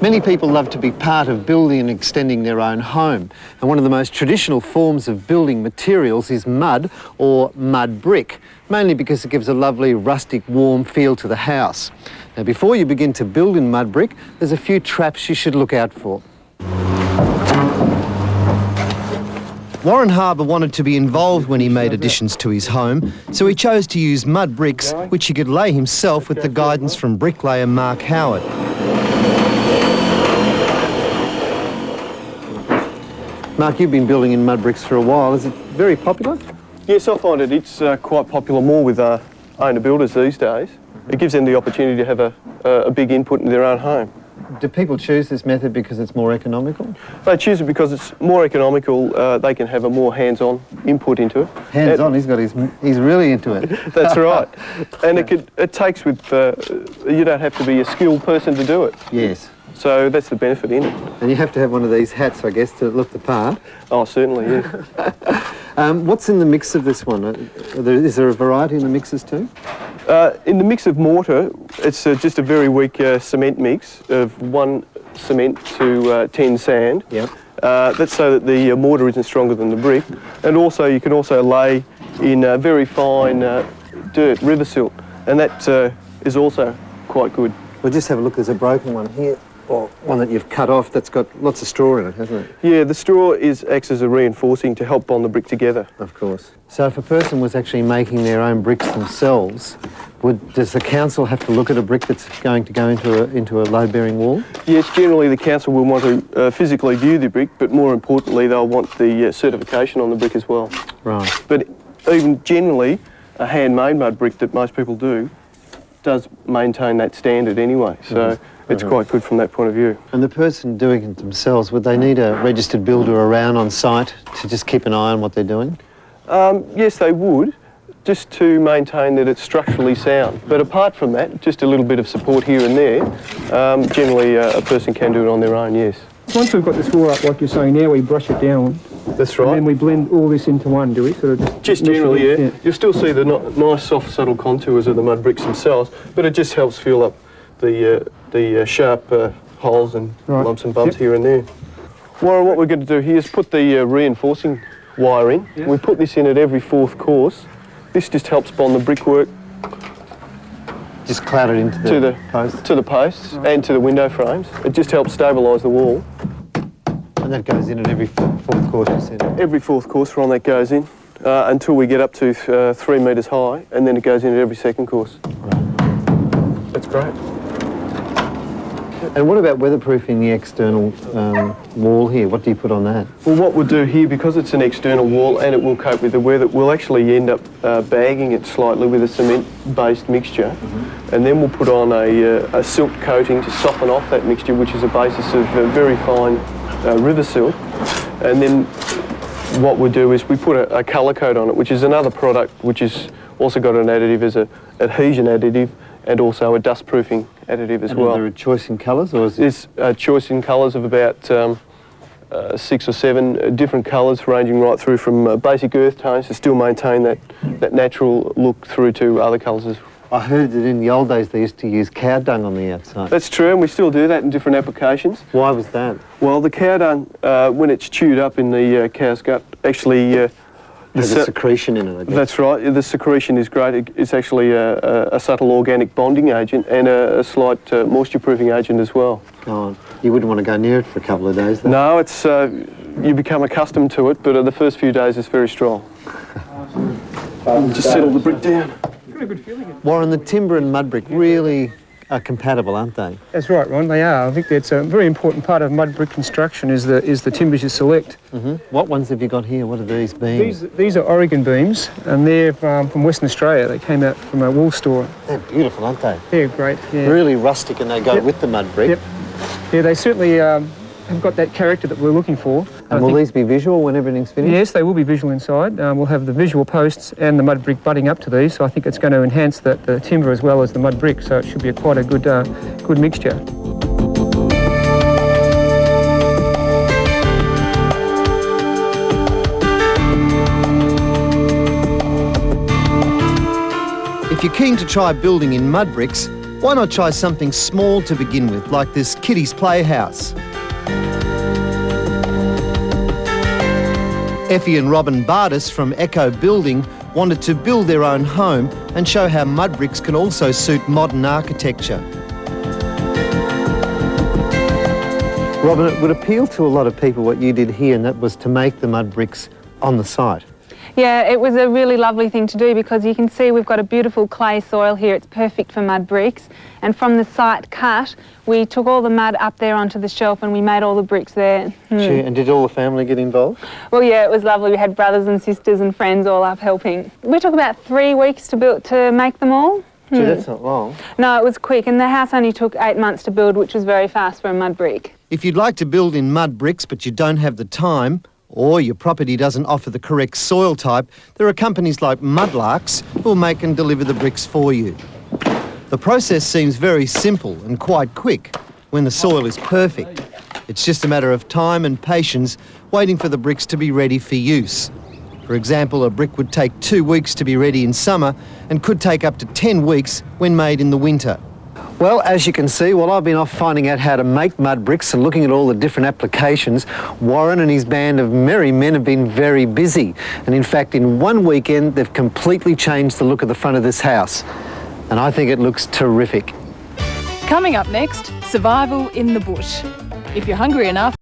Many people love to be part of building and extending their own home. And one of the most traditional forms of building materials is mud or mud brick, mainly because it gives a lovely rustic, warm feel to the house. Now, before you begin to build in mud brick, there's a few traps you should look out for. Warren Harbour wanted to be involved when he made additions to his home, so he chose to use mud bricks, which he could lay himself with the guidance from bricklayer Mark Howard. Mark, you've been building in mud bricks for a while. Is it very popular? Yes, I find it's quite popular more with owner builders these days. It gives them the opportunity to have a big input in their own home. Do people choose this method because it's more economical? They choose it because it's more economical. They can have a more hands-on input into it. Hands-on, he's really into it. That's right. And it takes with, you don't have to be a skilled person to do it. Yes. So that's the benefit in it. And you have to have one of these hats, I guess, to look the part. Oh, certainly, yeah. What's in the mix of this one? Is there a variety in the mixes too? In the mix of mortar, it's just a very weak cement mix of 1 cement to 10 sand. Yep. That's so that the mortar isn't stronger than the brick. And also, you can also lay in very fine dirt, river silt, and that is also quite good. We'll just have a look. There's a broken one here, or one that you've cut off that's got lots of straw in it, hasn't it? Yeah, the straw acts as a reinforcing to help bond the brick together. Of course. So if a person was actually making their own bricks themselves, does the council have to look at a brick that's going to go into a load-bearing wall? Yes, generally the council will want to physically view the brick, but more importantly they'll want the certification on the brick as well. Right. But even generally, a handmade mud brick that most people do does maintain that standard anyway, so it's quite good from that point of view. And the person doing it themselves, would they need a registered builder around on site to just keep an eye on what they're doing? Yes, they would, just to maintain that it's structurally sound. But apart from that, just a little bit of support here and there, generally a person can do it on their own, yes. Once we've got this wall up, like you're saying, now we brush it down. That's right. And then we blend all this into one, do we? Sort of just generally, yeah. You'll still see the nice, soft, subtle contours of the mud bricks themselves, but it just helps fill up the sharp holes and lumps and bumps here and there. Warren, what we're going to do here is put the reinforcing wire in. Yep. We put this in at every 4th course. This just helps bond the brickwork. Just cloud it into the posts? To the posts and to the window frames. It just helps stabilise the wall. And that goes in at every 4th course, you said? Every 4th course, Ron, that goes in until we get up to 3 metres high, and then it goes in at every 2nd course. Right. That's great. And what about weatherproofing the external wall here? What do you put on that? Well, what we'll do here, because it's an external wall and it will cope with the weather, we'll actually end up bagging it slightly with a cement-based mixture, and then we'll put on a silt coating to soften off that mixture, which is a basis of very fine river silt. And then what we'll do is we put a colour coat on it, which is another product which has also got an additive as an adhesion additive and also a dust-proofing additive as well. Is there a choice in colours, or is it? There's a choice in colours of about 6 or 7 different colours, ranging right through from basic earth tones to still maintain that natural look through to other colours as well. I heard that in the old days they used to use cow dung on the outside. That's true, and we still do that in different applications. Why was that? Well, the cow dung, when it's chewed up in the cow's gut, actually has a secretion in it, I guess. That's right. The secretion is great. It's actually a subtle organic bonding agent and a slight moisture-proofing agent as well. God, you wouldn't want to go near it for a couple of days, though. No, it's you become accustomed to it, but the first few days it's very strong. Just settle the brick down. Got a good feeling. Warren, the timber and mud brick really are compatible, aren't they? That's right, Ron. They are. I think that's a very important part of mud brick construction is the timbers you select. What ones have you got here? What are these beams? These are Oregon beams, and they're from Western Australia. They came out from a wool store. They're beautiful, aren't they? They're great. Yeah. Really rustic, and they go with the mud brick. Yep. Yeah, they certainly have got that character that we're looking for. And will these be visual when everything's finished? Yes, they will be visual inside. We'll have the visual posts and the mud brick butting up to these, so I think it's going to enhance the timber as well as the mud brick, so it should be quite a good mixture. If you're keen to try building in mud bricks, Why not try something small to begin with, like this kiddie's playhouse? Effie and Robin Bardis from Echo Building wanted to build their own home and show how mud bricks can also suit modern architecture. Robin, it would appeal to a lot of people what you did here, and that was to make the mud bricks on the site. Yeah, it was a really lovely thing to do because you can see we've got a beautiful clay soil here. It's perfect for mud bricks. And from the site cut, we took all the mud up there onto the shelf and we made all the bricks there. Gee, and did all the family get involved? Well, yeah, it was lovely. We had brothers and sisters and friends all up helping. We took about 3 weeks to make them all. Gee, that's not long. No, it was quick, and the house only took 8 months to build, which was very fast for a mud brick. If you'd like to build in mud bricks but you don't have the time, or your property doesn't offer the correct soil type, there are companies like Mudlarks who'll make and deliver the bricks for you. The process seems very simple and quite quick when the soil is perfect. It's just a matter of time and patience waiting for the bricks to be ready for use. For example, a brick would take 2 weeks to be ready in summer and could take up to 10 weeks when made in the winter. Well, as you can see, while I've been off finding out how to make mud bricks and looking at all the different applications, Warren and his band of merry men have been very busy. And in fact, in one weekend, they've completely changed the look of the front of this house. And I think it looks terrific. Coming up next, survival in the bush. If you're hungry enough,